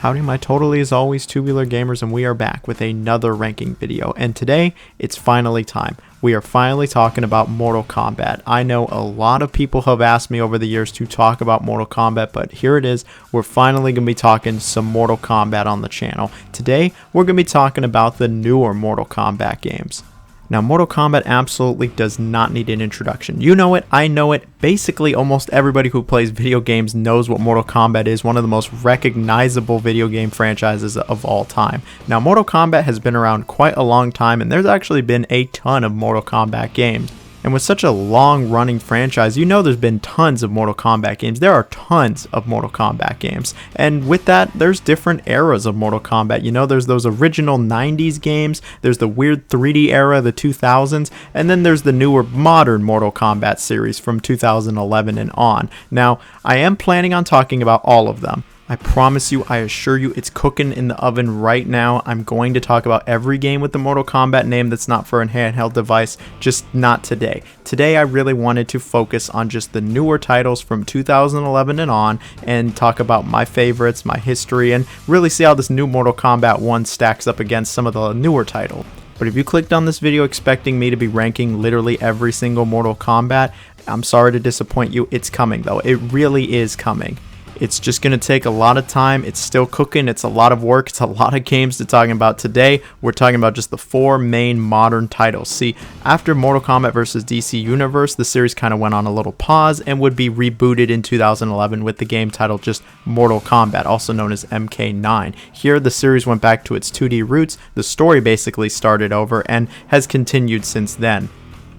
Howdy my totally as always tubular gamers, and we are back with another ranking video, and today it's finally time. We are finally talking about Mortal Kombat. I know a lot of people have asked me over the years to talk about Mortal Kombat, but here it is. We're finally going to be talking some Mortal Kombat on the channel. Today we're going to be talking about the newer Mortal Kombat games. Now, Mortal Kombat absolutely does not need an introduction. You know it, I know it. Basically, almost everybody who plays video games knows what Mortal Kombat is, one of the most recognizable video game franchises of all time. Now, Mortal Kombat has been around quite a long time, and there's actually been a ton of Mortal Kombat games. And with such a long-running franchise, you know there's been tons of Mortal Kombat games. There are tons of Mortal Kombat games. And with that, there's different eras of Mortal Kombat. You know, there's those original 90s games, there's the weird 3D era, the 2000s, and then there's the newer modern Mortal Kombat series from 2011 and on. Now, I am planning on talking about all of them. I promise you, I assure you, it's cooking in the oven right now. I'm going to talk about every game with the Mortal Kombat name that's not for a handheld device, just not today. Today, I really wanted to focus on just the newer titles from 2011 and on, and talk about my favorites, my history, and really see how this new Mortal Kombat 1 stacks up against some of the newer titles. But if you clicked on this video expecting me to be ranking literally every single Mortal Kombat, I'm sorry to disappoint you. It's coming, though. It really is coming. It's just going to take a lot of time. It's still cooking. It's a lot of work. It's a lot of games to talk about today. We're talking about just the four main modern titles. See, after Mortal Kombat vs. DC Universe, the series kind of went on a little pause and would be rebooted in 2011 with the game titled just Mortal Kombat, also known as MK9. Here, the series went back to its 2D roots. The story basically started over and has continued since then.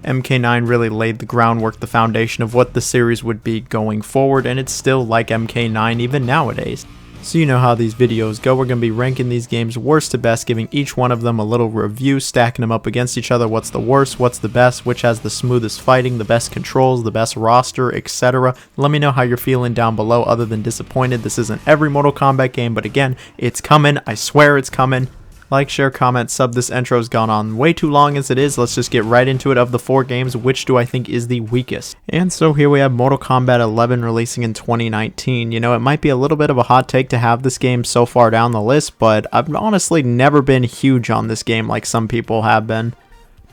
MK9 really laid the groundwork, the foundation of what the series would be going forward, and it's still like MK9 even nowadays. So you know how these videos go. We're going to be ranking these games worst to best, giving each one of them a little review, stacking them up against each other. What's the worst, what's the best, which has the smoothest fighting, the best controls, the best roster, etc. Let me know how you're feeling down below other than disappointed. This isn't every Mortal Kombat game, but again, it's coming. I swear it's coming. Like, share, comment, sub. This intro's gone on way too long as it is. Let's just get right into it. Of the four games, which do I think is the weakest? And so here we have Mortal Kombat 11 releasing in 2019. You know, it might be a little bit of a hot take to have this game so far down the list, but I've honestly never been huge on this game like some people have been.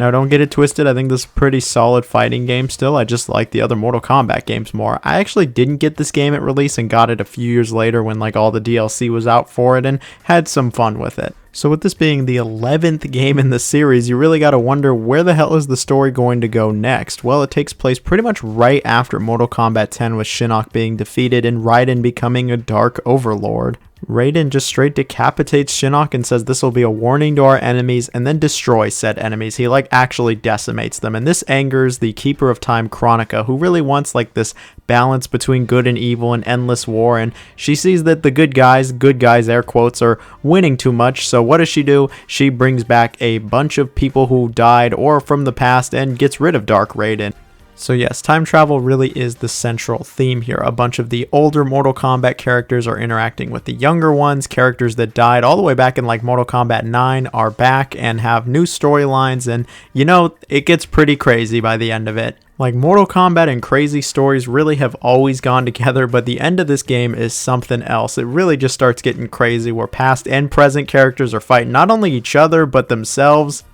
Now, don't get it twisted, I think this is a pretty solid fighting game still. I just like the other Mortal Kombat games more. I actually didn't get this game at release and got it a few years later when like all the DLC was out for it and had some fun with it. So with this being the 11th game in the series, you really gotta wonder where the hell is the story going to go next? Well, it takes place pretty much right after Mortal Kombat 10 with Shinnok being defeated and Raiden becoming a Dark Overlord. Raiden just straight decapitates Shinnok and says this will be a warning to our enemies, and then destroys said enemies. He like actually decimates them, and this angers the Keeper of Time Kronika, who really wants like this balance between good and evil and endless war, and she sees that the good guys air quotes, are winning too much. So what does she do? She brings back a bunch of people who died or from the past and gets rid of Dark Raiden. So yes, time travel really is the central theme here. A bunch of the older Mortal Kombat characters are interacting with the younger ones. Characters that died all the way back in like Mortal Kombat 9 are back and have new storylines, and you know, it gets pretty crazy by the end of it. Like, Mortal Kombat and crazy stories really have always gone together, but the end of this game is something else. It really just starts getting crazy where past and present characters are fighting not only each other but themselves.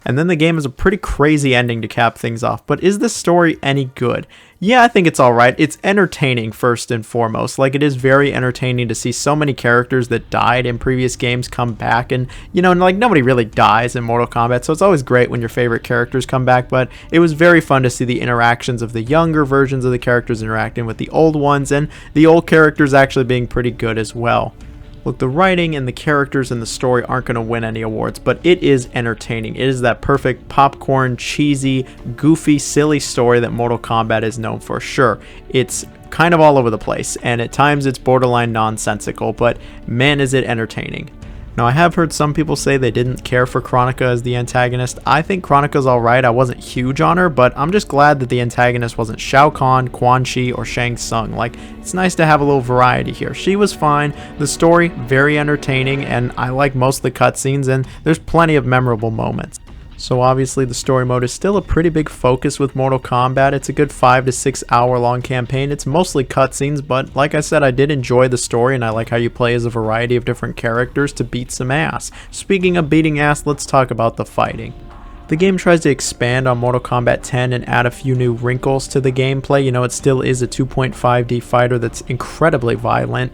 And then the game has a pretty crazy ending to cap things off. But is this story any good? Yeah, I think it's alright. It's entertaining first and foremost. Like, it is very entertaining to see so many characters that died in previous games come back. And, you know, like, nobody really dies in Mortal Kombat, so it's always great when your favorite characters come back. But it was very fun to see the interactions of the younger versions of the characters interacting with the old ones, and the old characters actually being pretty good as well. Look, the writing and the characters and the story aren't going to win any awards, but it is entertaining. It is that perfect popcorn, cheesy, goofy, silly story that Mortal Kombat is known for. Sure, it's kind of all over the place, and at times it's borderline nonsensical, but man, is it entertaining. Now, I have heard some people say they didn't care for Kronika as the antagonist. I think Kronika's alright. I wasn't huge on her, but I'm just glad that the antagonist wasn't Shao Kahn, Quan Chi, or Shang Tsung. Like, it's nice to have a little variety here. She was fine. The story, very entertaining, and I like most of the cutscenes, and there's plenty of memorable moments. So obviously the story mode is still a pretty big focus with Mortal Kombat. It's a good 5 to 6 hour long campaign. It's mostly cutscenes, but like I said, I did enjoy the story and I like how you play as a variety of different characters to beat some ass. Speaking of beating ass, let's talk about the fighting. The game tries to expand on Mortal Kombat 10 and add a few new wrinkles to the gameplay. You know, it still is a 2.5D fighter that's incredibly violent.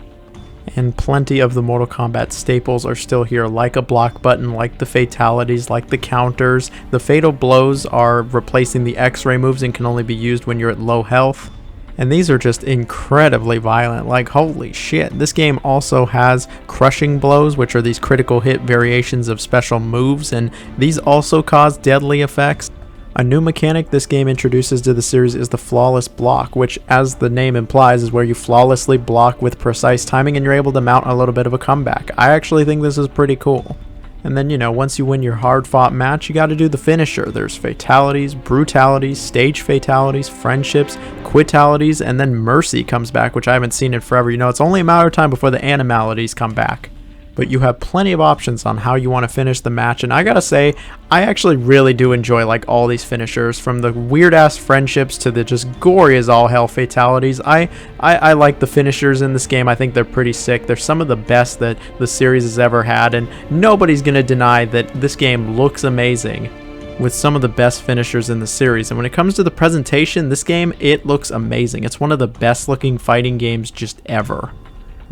And plenty of the Mortal Kombat staples are still here, like a block button, like the fatalities, like the counters. The fatal blows are replacing the X-ray moves and can only be used when you're at low health. And these are just incredibly violent, like holy shit. This game also has crushing blows, which are these critical hit variations of special moves, and these also cause deadly effects. A new mechanic this game introduces to the series is the flawless block, which, as the name implies, is where you flawlessly block with precise timing and you're able to mount a little bit of a comeback. I actually think this is pretty cool. And then, you know, once you win your hard-fought match, you gotta do the finisher. There's fatalities, brutalities, stage fatalities, friendships, quitalities, and then mercy comes back, which I haven't seen in forever. You know, it's only a matter of time before the animalities come back. But you have plenty of options on how you want to finish the match, and I gotta say, I actually really do enjoy like all these finishers, from the weird ass friendships to the just gory as all hell fatalities. I like the finishers in this game. I think they're pretty sick. They're some of the best that the series has ever had, and nobody's gonna deny that this game looks amazing with some of the best finishers in the series. And when it comes to the presentation, this game, it looks amazing. It's one of the best looking fighting games just ever.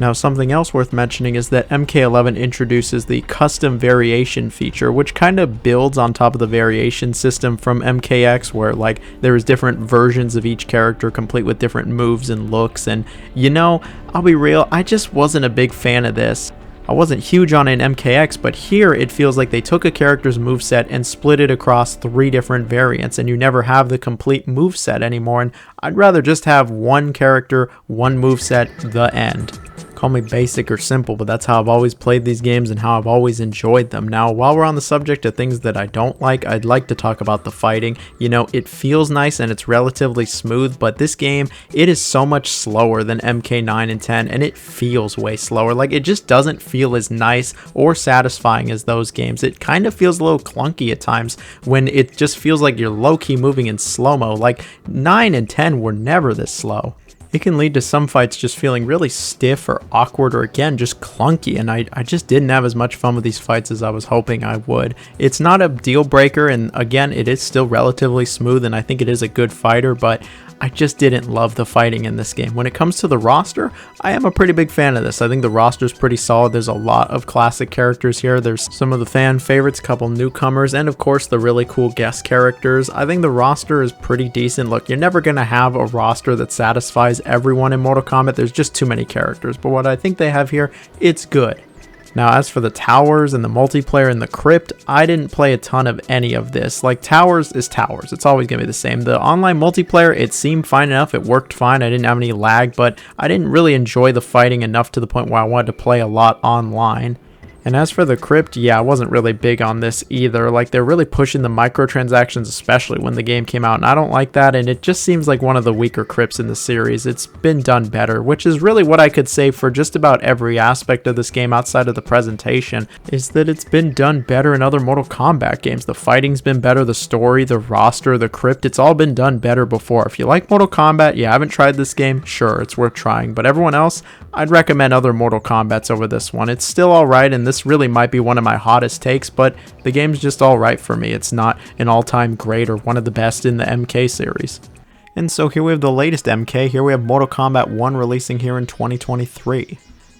Now, something else worth mentioning is that MK11 introduces the custom variation feature, which kind of builds on top of the variation system from MKX, where like there is different versions of each character complete with different moves and looks. And you know, I'll be real, I just wasn't a big fan of this. I wasn't huge on an MKX, but here it feels like they took a character's moveset and split it across 3 different variants, and you never have the complete moveset anymore. And I'd rather just have one character, one moveset, the end. Call me basic or simple, but that's how I've always played these games and how I've always enjoyed them. Now, while we're on the subject of things that I don't like, I'd like to talk about the fighting. You know, it feels nice and it's relatively smooth, but this game, it is so much slower than MK9 and 10, and it feels way slower. Like, it just doesn't feel as nice or satisfying as those games. It kind of feels a little clunky at times when it just feels like you're low-key moving in slow-mo. Like, 9 and 10 were never this slow. It can lead to some fights just feeling really stiff or awkward or again just clunky, and I just didn't have as much fun with these fights as I was hoping I would. It's not a deal breaker, and again, it is still relatively smooth and I think it is a good fighter, but I just didn't love the fighting in this game. When it comes to the roster, I am a pretty big fan of this. I think the roster is pretty solid. There's a lot of classic characters here. There's some of the fan favorites, a couple newcomers, and of course the really cool guest characters. I think the roster is pretty decent. Look, you're never going to have a roster that satisfies everyone in Mortal Kombat. There's just too many characters, but what I think they have here, it's good. Now, as for the towers and the multiplayer and the crypt, I didn't play a ton of any of this. Like, towers is towers. It's always going to be the same. The online multiplayer, it seemed fine enough. It worked fine. I didn't have any lag, but I didn't really enjoy the fighting enough to the point where I wanted to play a lot online. And as for the crypt, yeah, I wasn't really big on this either. Like, they're really pushing the microtransactions, especially when the game came out, and I don't like that, and it just seems like one of the weaker crypts in the series. It's been done better, which is really what I could say for just about every aspect of this game outside of the presentation, is that it's been done better in other Mortal Kombat games. The fighting's been better, the story, the roster, the crypt, it's all been done better before. If you like Mortal Kombat, you haven't tried this game, sure, it's worth trying, but everyone else, I'd recommend other Mortal Kombats over this one. It's still alright, and this really might be one of my hottest takes, but the game's just alright for me. It's not an all-time great or one of the best in the MK series. And so here we have the latest MK. Here we have Mortal Kombat 1 releasing here in 2023.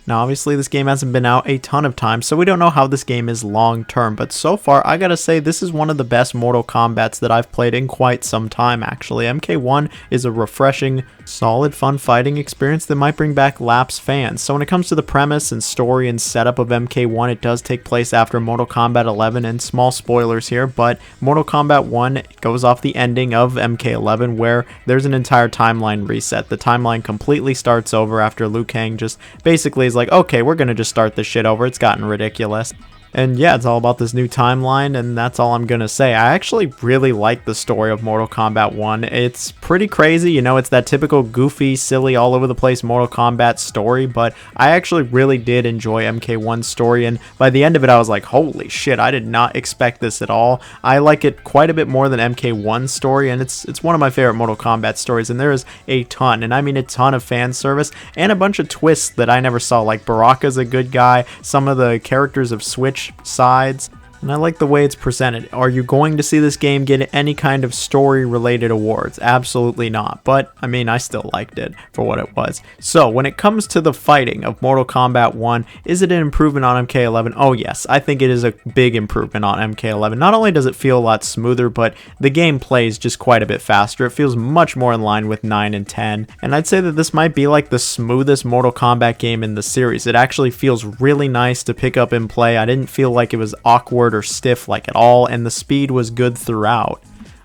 Now, obviously, this game hasn't been out a ton of times, so we don't know how this game is long-term, but so far, I gotta say, this is one of the best Mortal Kombats that I've played in quite some time, actually. MK1 is a refreshing, solid, fun fighting experience that might bring back lapsed fans. So when it comes to the premise and story and setup of MK1, it does take place after Mortal Kombat 11, and small spoilers here, but Mortal Kombat 1 goes off the ending of MK11, where there's an entire timeline reset. The timeline completely starts over after Liu Kang just basically is like, okay, we're gonna just start this shit over, it's gotten ridiculous. And yeah, it's all about this new timeline, and that's all I'm gonna say. I actually really like the story of Mortal Kombat 1. It's pretty crazy, you know, it's that typical goofy, silly, all over the place Mortal Kombat story, but I actually really did enjoy MK1's story, and by the end of it I was like, holy shit, I did not expect this at all. I like it quite a bit more than MK1's story, and it's one of my favorite Mortal Kombat stories, and there is a ton, and I mean a ton of fan service, and a bunch of twists that I never saw, like Baraka's a good guy, some of the characters have switched sides, and I like the way it's presented. Are you going to see this game get any kind of story related awards? Absolutely not, but I mean, I still liked it for what it was. So when it comes to the fighting of Mortal Kombat 1, is it an improvement on MK11? Oh yes, I think it is a big improvement on MK11. Not only does it feel a lot smoother, but the game plays just quite a bit faster. It feels much more in line with 9 and 10, and I'd say that this might be like the smoothest Mortal Kombat game in the series. It actually feels really nice to pick up and play. I didn't feel like it was awkward or stiff like at all, and the speed was good throughout.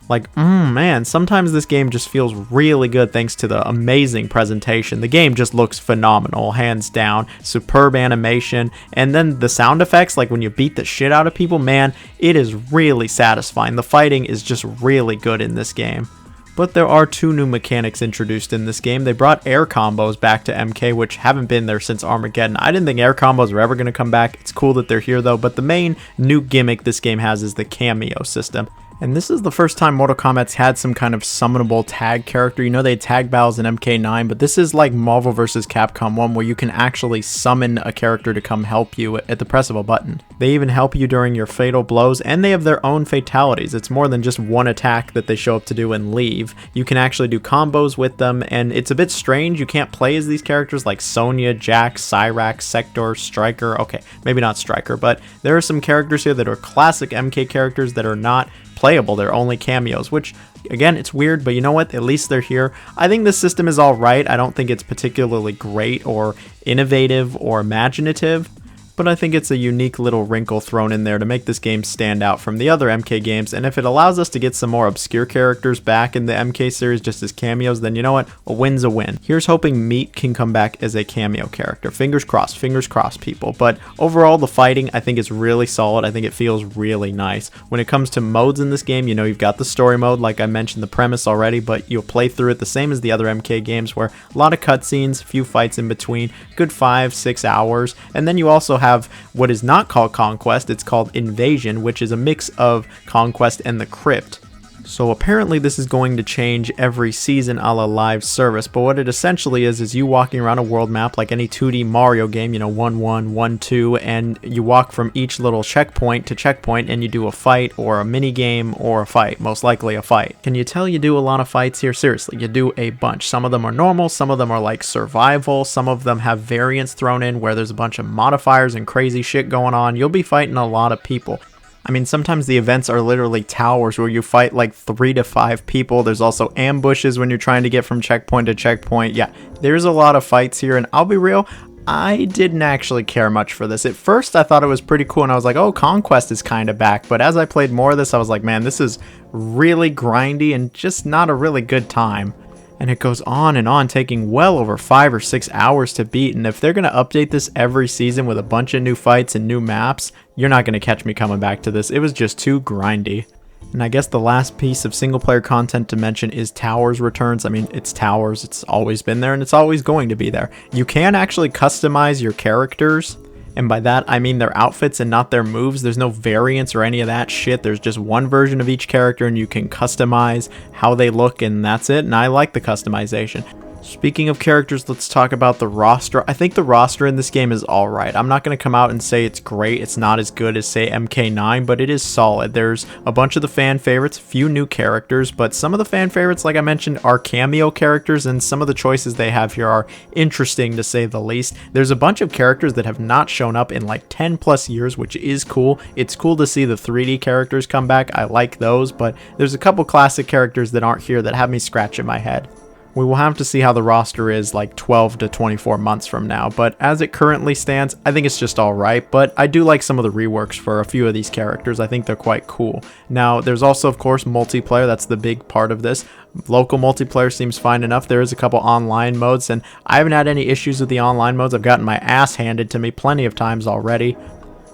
Like, man, sometimes this game just feels really good thanks to the amazing presentation. The game just looks phenomenal, hands down. Superb animation, and then the sound effects, like when you beat the shit out of people, man, it is really satisfying. The fighting is just really good in this game. But there are two new mechanics introduced in this game. They brought air combos back to MK, which haven't been there since Armageddon. I didn't think air combos were ever going to come back. It's cool that they're here though, but the main new gimmick this game has is the cameo system. And this is the first time Mortal Kombat's had some kind of summonable tag character. You know, they had tag battles in MK9, but this is like Marvel vs. Capcom 1 where you can actually summon a character to come help you at the press of a button. They even help you during your fatal blows, and they have their own fatalities. It's more than just one attack that they show up to do and leave. You can actually do combos with them, and it's a bit strange. You can't play as these characters like Sonya, Jax, Cyrax, Sector, Striker. Okay, maybe not Striker, but there are some characters here that are classic MK characters that are not playable. They're only cameos, which again, it's weird, but you know what, at least they're here. I think this system is all right. I don't think it's particularly great or innovative or imaginative, but I think it's a unique little wrinkle thrown in there to make this game stand out from the other MK games, and if it allows us to get some more obscure characters back in the MK series just as cameos, then you know what, a win's a win. Here's hoping Meat can come back as a cameo character. Fingers crossed, people. But overall, the fighting I think is really solid. I think it feels really nice. When it comes to modes in this game, you know, you've got the story mode, like I mentioned the premise already, but you'll play through it the same as the other MK games, where a lot of cutscenes, few fights in between, good 5-6 hours, and then you also have what is not called Conquest, it's called Invasion, which is a mix of Conquest and the Crypt. So apparently this is going to change every season a la live service, but what it essentially is you walking around a world map like any 2D Mario game, you know, 1-1, 1-2, and you walk from each little checkpoint to checkpoint and you do a fight or a mini game or a fight, most likely a fight. Can you tell you do a lot of fights here? Seriously, you do a bunch. Some of them are normal, some of them are like survival, some of them have variants thrown in where there's a bunch of modifiers and crazy shit going on. You'll be fighting a lot of people. I mean, sometimes the events are literally towers where you fight like 3 to 5 people. There's also ambushes when you're trying to get from checkpoint to checkpoint. Yeah, there's a lot of fights here, and I'll be real, I didn't actually care much for this. At first, I thought it was pretty cool, and I was like, oh, Conquest is kind of back. But as I played more of this, I was like, man, this is really grindy and just not a really good time. And it goes on and on, taking well over 5 or 6 hours to beat. And if they're going to update this every season with a bunch of new fights and new maps, you're not going to catch me coming back to this. It was just too grindy. And I guess the last piece of single player content to mention is Towers returns. I mean, it's Towers. It's always been there and it's always going to be there. You can actually customize your characters. And by that, I mean their outfits and not their moves. There's no variants or any of that shit. There's just one version of each character and you can customize how they look, and that's it. And I like the customization. Speaking of characters, let's talk about the roster. I think the roster in this game is alright. I'm not going to come out and say it's great. It's not as good as, say, MK9, but it is solid. There's a bunch of the fan favorites, few new characters, but some of the fan favorites, like I mentioned, are cameo characters, and some of the choices they have here are interesting, to say the least. There's a bunch of characters that have not shown up in like 10 plus years, which is cool. It's cool to see the 3D characters come back. I like those, but there's a couple classic characters that aren't here that have me scratching my head. We will have to see how the roster is like 12 to 24 months from now, but as it currently stands, I think it's just alright, but I do like some of the reworks for a few of these characters. I think they're quite cool. Now, there's also, of course, multiplayer. That's the big part of this. Local multiplayer seems fine enough. There is a couple online modes, and I haven't had any issues with the online modes. I've gotten my ass handed to me plenty of times already.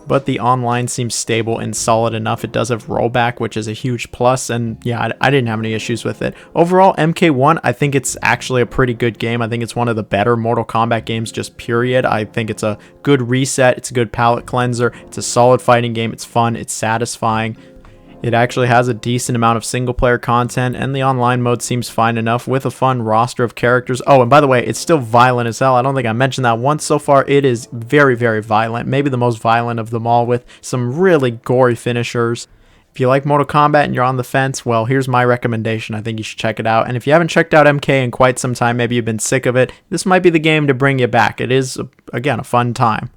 but the online seems stable and solid enough. It does have rollback, which is a huge plus, and yeah, I didn't have any issues with it. Overall, MK1, I think it's actually a pretty good game. I think it's one of the better Mortal Kombat games, just period. I think it's a good reset, it's a good palate cleanser, it's a solid fighting game, it's fun, it's satisfying. It actually has a decent amount of single player content, and the online mode seems fine enough with a fun roster of characters. Oh, and by the way, it's still violent as hell. I don't think I mentioned that once so far. It is very, very violent. Maybe the most violent of them all, with some really gory finishers. If you like Mortal Kombat and you're on the fence, well, here's my recommendation. I think you should check it out. And if you haven't checked out MK in quite some time, maybe you've been sick of it, this might be the game to bring you back. It is, again, a fun time.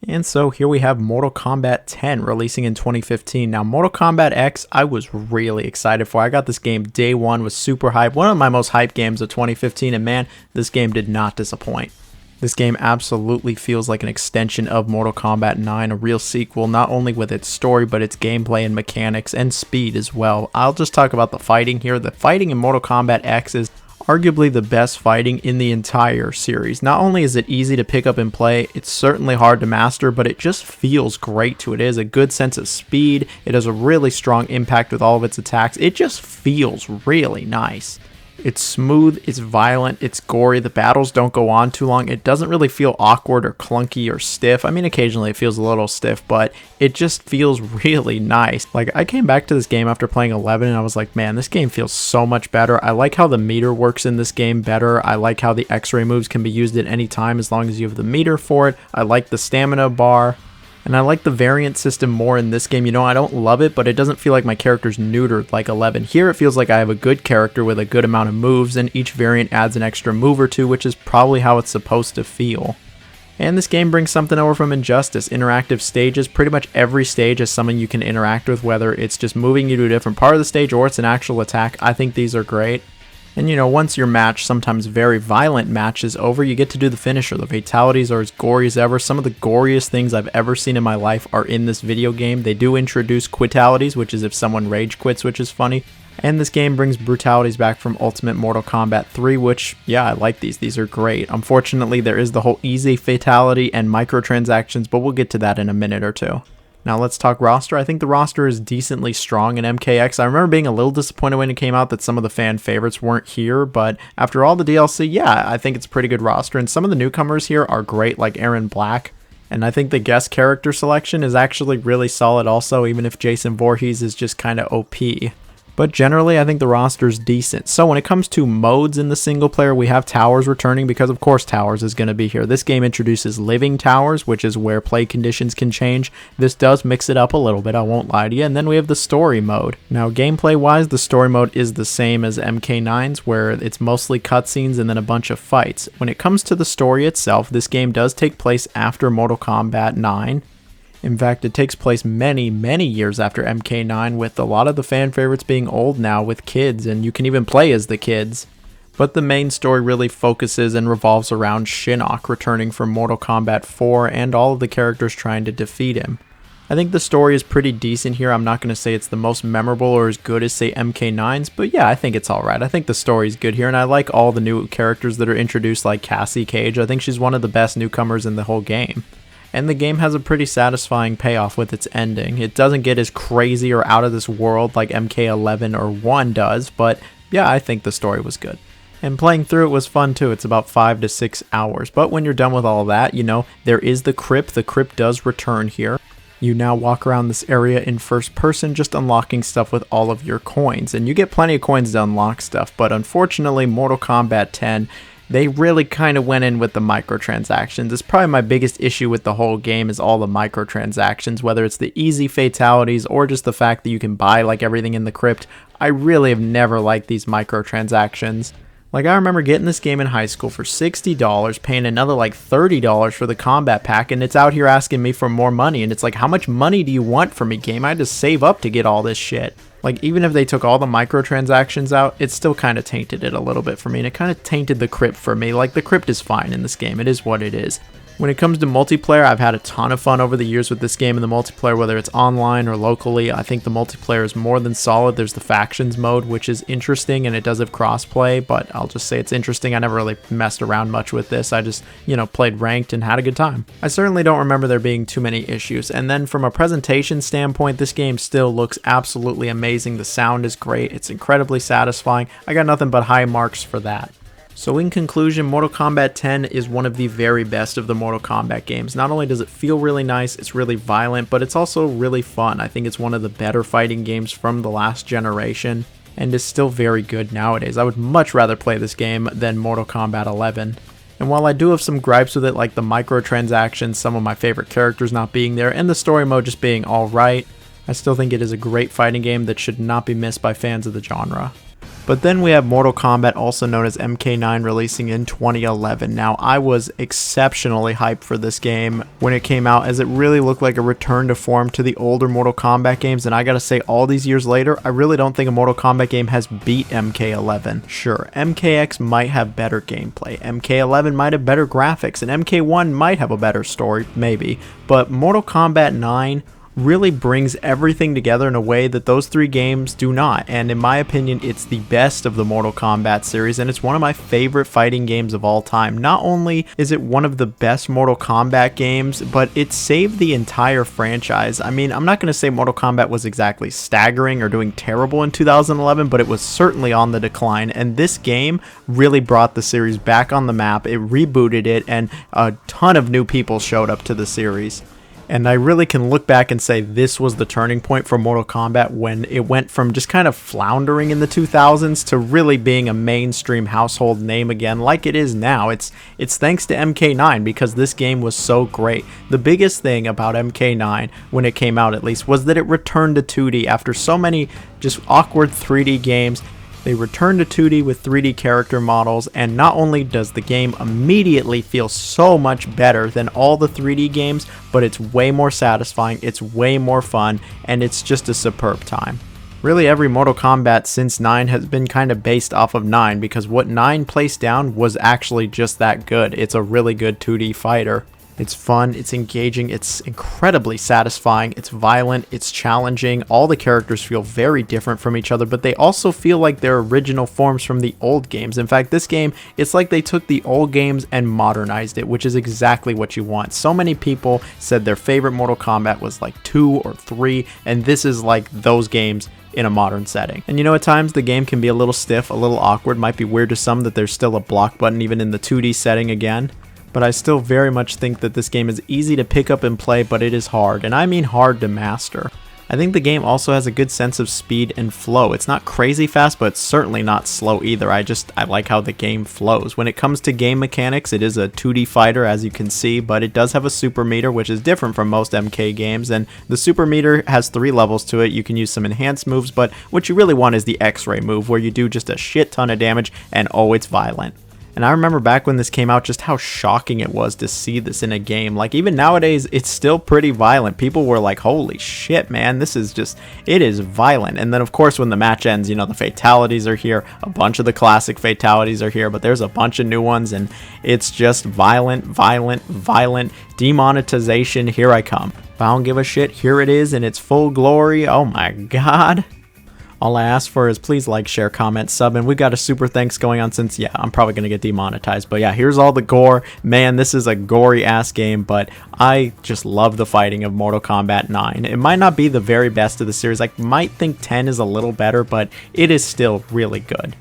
And so here we have Mortal Kombat 10 releasing in 2015. Now, Mortal Kombat X, I was really excited for. I got this game day one, was super hyped. One of my most hyped games of 2015, and man, this game did not disappoint. This game absolutely feels like an extension of Mortal Kombat 9, a real sequel, not only with its story, but its gameplay and mechanics and speed as well. I'll just talk about the fighting here. The fighting in Mortal Kombat X is arguably the best fighting in the entire series. Not only is it easy to pick up and play, it's certainly hard to master, but it just feels great to it. It has a good sense of speed, it has a really strong impact with all of its attacks, it just feels really nice. It's smooth, it's violent, it's gory, the battles don't go on too long, it doesn't really feel awkward or clunky or stiff. I mean, occasionally it feels a little stiff, but it just feels really nice. Like, I came back to this game after playing 11 and I was like, man, this game feels so much better. I like how the meter works in this game better. I like how the X-ray moves can be used at any time as long as you have the meter for it. I like the stamina bar. And I like the variant system more in this game. You know, I don't love it, but it doesn't feel like my character's neutered like 11. Here it feels like I have a good character with a good amount of moves, and each variant adds an extra move or two, which is probably how it's supposed to feel. And this game brings something over from Injustice, interactive stages. Pretty much every stage is something you can interact with, whether it's just moving you to a different part of the stage or it's an actual attack. I think these are great. And you know, once your match, sometimes very violent match, is over, you get to do the finisher. The fatalities are as gory as ever. Some of the goriest things I've ever seen in my life are in this video game. They do introduce quitalities, which is if someone rage quits, which is funny. And this game brings brutalities back from Ultimate Mortal Kombat 3, which, yeah, I like these. These are great. Unfortunately, there is the whole easy fatality and microtransactions, but we'll get to that in a minute or two. Now let's talk roster. I think the roster is decently strong in MKX. I remember being a little disappointed when it came out that some of the fan favorites weren't here, but after all the DLC, yeah, I think it's a pretty good roster, and some of the newcomers here are great, like Aaron Black. And I think the guest character selection is actually really solid also, even if Jason Voorhees is just kind of OP. But generally, I think the roster is decent. So when it comes to modes in the single player, we have Towers returning because, of course, Towers is going to be here. This game introduces Living Towers, which is where play conditions can change. This does mix it up a little bit, I won't lie to you. And then we have the Story mode. Now, gameplay-wise, the Story mode is the same as MK9's, where it's mostly cutscenes and then a bunch of fights. When it comes to the story itself, this game does take place after Mortal Kombat 9. In fact, it takes place many, many years after MK9, with a lot of the fan favorites being old now with kids, and you can even play as the kids. But the main story really focuses and revolves around Shinnok returning from Mortal Kombat 4 and all of the characters trying to defeat him. I think the story is pretty decent here. I'm not going to say it's the most memorable or as good as, say, MK9's, but yeah, I think it's alright. I think the story's good here, and I like all the new characters that are introduced, like Cassie Cage. I think she's one of the best newcomers in the whole game. And the game has a pretty satisfying payoff with its ending. It doesn't get as crazy or out of this world like MK11 or 1 does, but yeah, I think the story was good. And playing through it was fun too. It's about 5 to 6 hours. But when you're done with all that, you know, there is the crypt. The crypt does return here. You now walk around this area in first person, just unlocking stuff with all of your coins. And you get plenty of coins to unlock stuff, but unfortunately, Mortal Kombat 10, they really kind of went in with the microtransactions. It's probably my biggest issue with the whole game is all the microtransactions, whether it's the easy fatalities or just the fact that you can buy like everything in the crypt. I really have never liked these microtransactions. Like, I remember getting this game in high school for $60, paying another like $30 for the combat pack, and it's out here asking me for more money, and it's like, how much money do you want from me, game? I had to save up to get all this shit. Like, even if they took all the microtransactions out, it still kind of tainted it a little bit for me, and it kind of tainted the crypt for me. Like, the crypt is fine in this game, it is what it is. When it comes to multiplayer, I've had a ton of fun over the years with this game and the multiplayer, whether it's online or locally. I think the multiplayer is more than solid. There's the factions mode, which is interesting, and it does have crossplay, but I'll just say it's interesting. I never really messed around much with this. I just, played ranked and had a good time. I certainly don't remember there being too many issues. And then from a presentation standpoint, this game still looks absolutely amazing. The sound is great. It's incredibly satisfying. I got nothing but high marks for that. So in conclusion, Mortal Kombat 10 is one of the very best of the Mortal Kombat games. Not only does it feel really nice, it's really violent, but it's also really fun. I think it's one of the better fighting games from the last generation, and is still very good nowadays. I would much rather play this game than Mortal Kombat 11. And while I do have some gripes with it, like the microtransactions, some of my favorite characters not being there, and the story mode just being alright, I still think it is a great fighting game that should not be missed by fans of the genre. But then we have Mortal Kombat, also known as MK9, releasing in 2011. Now, I was exceptionally hyped for this game when it came out, as it really looked like a return to form to the older Mortal Kombat games, and I gotta say, all these years later, I really don't think a Mortal Kombat game has beat MK11. Sure, MKX might have better gameplay, MK11 might have better graphics, and MK1 might have a better story, maybe, but Mortal Kombat 9 really brings everything together in a way that those three games do not, and in my opinion, it's the best of the Mortal Kombat series, and it's one of my favorite fighting games of all time. Not only is it one of the best Mortal Kombat games, but it saved the entire franchise. I mean, I'm not going to say Mortal Kombat was exactly staggering or doing terrible in 2011, but it was certainly on the decline, and this game really brought the series back on the map. It rebooted it, and a ton of new people showed up to the series. And I really can look back and say this was the turning point for Mortal Kombat, when it went from just kind of floundering in the 2000s to really being a mainstream household name again like it is now. It's thanks to MK9, because this game was so great. The biggest thing about MK9, when it came out at least, was that it returned to 2D after so many just awkward 3D games. They return to 2D with 3D character models, and not only does the game immediately feel so much better than all the 3D games, but it's way more satisfying, it's way more fun, and it's just a superb time. Really, every Mortal Kombat since 9 has been kind of based off of 9, because what 9 placed down was actually just that good. It's a really good 2D fighter. It's fun, it's engaging, it's incredibly satisfying, it's violent, it's challenging. All the characters feel very different from each other, but they also feel like their original forms from the old games. In fact, this game, it's like they took the old games and modernized it, which is exactly what you want. So many people said their favorite Mortal Kombat was like 2 or 3, and this is like those games in a modern setting. And at times the game can be a little stiff, a little awkward, might be weird to some that there's still a block button even in the 2D setting again. But I still very much think that this game is easy to pick up and play, but it is hard, and I mean hard to master. I think the game also has a good sense of speed and flow. It's not crazy fast, but it's certainly not slow either. I like how the game flows. When it comes to game mechanics, it is a 2D fighter, as you can see, but it does have a super meter, which is different from most MK games, and the super meter has 3 levels to it. You can use some enhanced moves, but what you really want is the X-ray move, where you do just a shit ton of damage, and oh, it's violent. And I remember back when this came out, just how shocking it was to see this in a game. Like, even nowadays, it's still pretty violent. People were like, holy shit, man, this is just, it is violent. And then, of course, when the match ends, the fatalities are here. A bunch of the classic fatalities are here, but there's a bunch of new ones, and it's just violent, violent, violent. Demonetization, here I come. If I don't give a shit, here it is in its full glory. Oh my god. All I ask for is please like, share, comment, sub, and we've got a super thanks going on since, I'm probably going to get demonetized. But yeah, here's all the gore. Man, this is a gory-ass game, but I just love the fighting of Mortal Kombat 9. It might not be the very best of the series. I might think 10 is a little better, but it is still really good.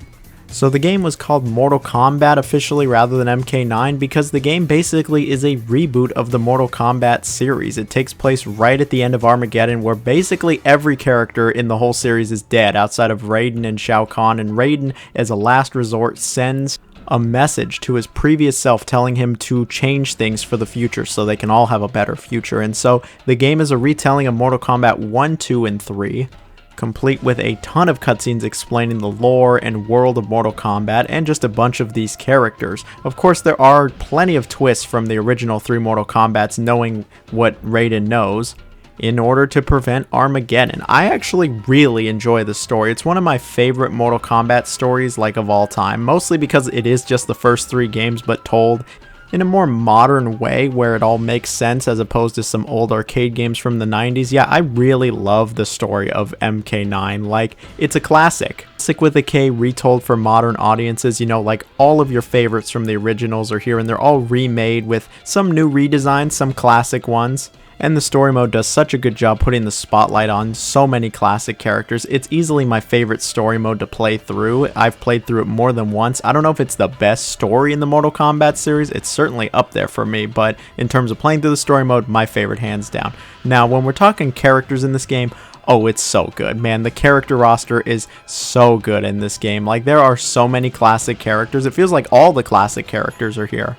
So the game was called Mortal Kombat officially rather than MK9 because the game basically is a reboot of the Mortal Kombat series. It takes place right at the end of Armageddon, where basically every character in the whole series is dead outside of Raiden and Shao Kahn, and Raiden, as a last resort, sends a message to his previous self telling him to change things for the future so they can all have a better future. And so the game is a retelling of Mortal Kombat 1, 2, and 3. Complete with a ton of cutscenes explaining the lore and world of Mortal Kombat and just a bunch of these characters. Of course, there are plenty of twists from the original 3 Mortal Kombats, knowing what Raiden knows, in order to prevent Armageddon. I actually really enjoy the story. It's one of my favorite Mortal Kombat stories of all time, mostly because it is just the first 3 games but told in a more modern way where it all makes sense as opposed to some old arcade games from the 90s. Yeah, I really love the story of MK9. Like, it's a classic. Classic with a K, retold for modern audiences. You know, like all of your favorites from the originals are here, and they're all remade with some new redesigns, some classic ones. And the story mode does such a good job putting the spotlight on so many classic characters. It's easily my favorite story mode to play through. I've played through it more than once. I don't know if it's the best story in the Mortal Kombat series. It's certainly up there for me, but in terms of playing through the story mode, my favorite hands down. Now, when we're talking characters in this game, oh, it's so good, man. The character roster is so good in this game. Like, there are so many classic characters. It feels like all the classic characters are here.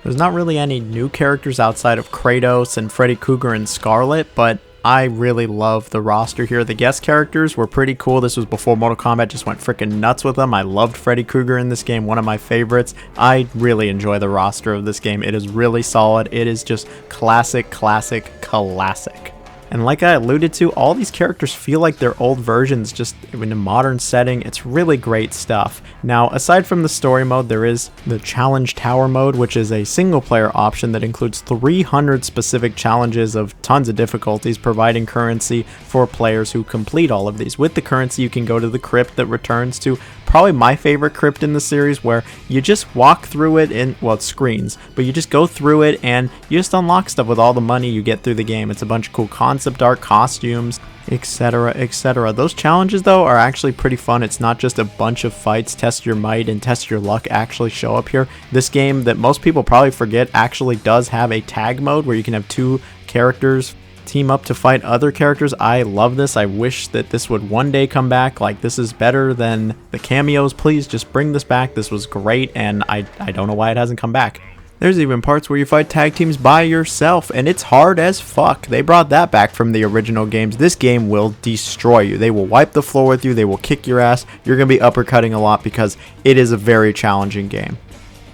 There's not really any new characters outside of Kratos and Freddy Krueger and Scarlet, but I really love the roster here. The guest characters were pretty cool. This was before Mortal Kombat just went freaking nuts with them. I loved Freddy Krueger in this game, one of my favorites. I really enjoy the roster of this game. It is really solid. It is just classic, classic, classic. And like I alluded to, all these characters feel like they're old versions, just in a modern setting. It's really great stuff. Now, aside from the story mode, there is the Challenge Tower mode, which is a single player option that includes 300 specific challenges of tons of difficulties, providing currency for players who complete all of these. With the currency, you can go to the crypt that returns to probably my favorite crypt in the series, where you just walk through it in, well, it's screens, but you just go through it and you just unlock stuff with all the money you get through the game. It's a bunch of cool concept art, costumes, etc, etc. Those challenges, though, are actually pretty fun. It's not just a bunch of fights, test your might and test your luck actually show up here. This game, that most people probably forget, actually does have a tag mode where you can have two characters team up to fight other characters. I love this. I wish that this would one day come back. Like, this is better than the cameos. Please just bring this back. This was great, and I don't know why it hasn't come back. There's even parts where you fight tag teams by yourself, and it's hard as fuck. They brought that back from the original games. This game will destroy you. They will wipe the floor with you. They will kick your ass. You're going to be uppercutting a lot because it is a very challenging game.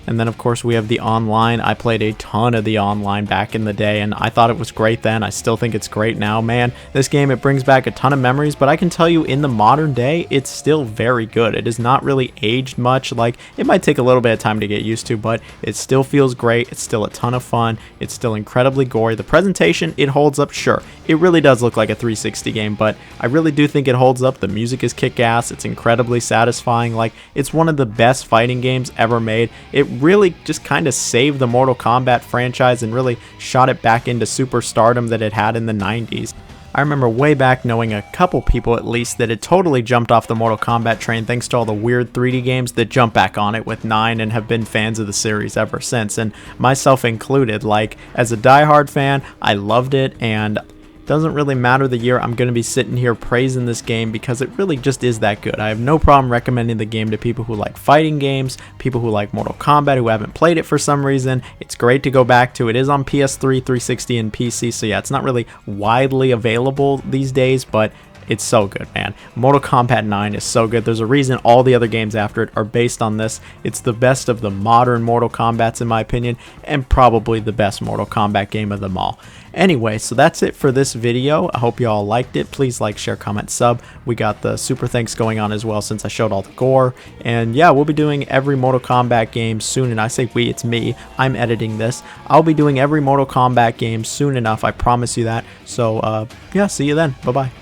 And then, of course, we have the online. I played a ton of the online back in the day, and I thought it was great then. I still think it's great now. Man, this game, it brings back a ton of memories, but I can tell you in the modern day, it's still very good. It has not really aged much. Like, it might take a little bit of time to get used to, but it still feels great. It's still a ton of fun. It's still incredibly gory. The presentation, it holds up, sure. It really does look like a 360 game, but I really do think it holds up. The music is kick-ass. It's incredibly satisfying. Like, it's one of the best fighting games ever made. It really just kind of saved the Mortal Kombat franchise and really shot it back into superstardom that it had in the 90s. I remember way back knowing a couple people at least that had totally jumped off the Mortal Kombat train thanks to all the weird 3D games that jump back on it with 9 and have been fans of the series ever since, and myself included. Like, as a diehard fan, I loved it, and doesn't really matter the year, I'm going to be sitting here praising this game because it really just is that good. I have no problem recommending the game to people who like fighting games, people who like Mortal Kombat who haven't played it for some reason. It's great to go back to. It is on PS3, 360, and PC, so yeah, it's not really widely available these days, but it's so good, man. Mortal Kombat 9 is so good. There's a reason all the other games after it are based on this. It's the best of the modern Mortal Kombats in my opinion, and probably the best Mortal Kombat game of them all. Anyway, so that's it for this video. I hope you all liked it. Please like, share, comment, sub. We got the super thanks going on as well since I showed all the gore. And yeah, we'll be doing every Mortal Kombat game soon. And I say we, it's me. I'm editing this. I'll be doing every Mortal Kombat game soon enough. I promise you that. So yeah, see you then. Bye-bye.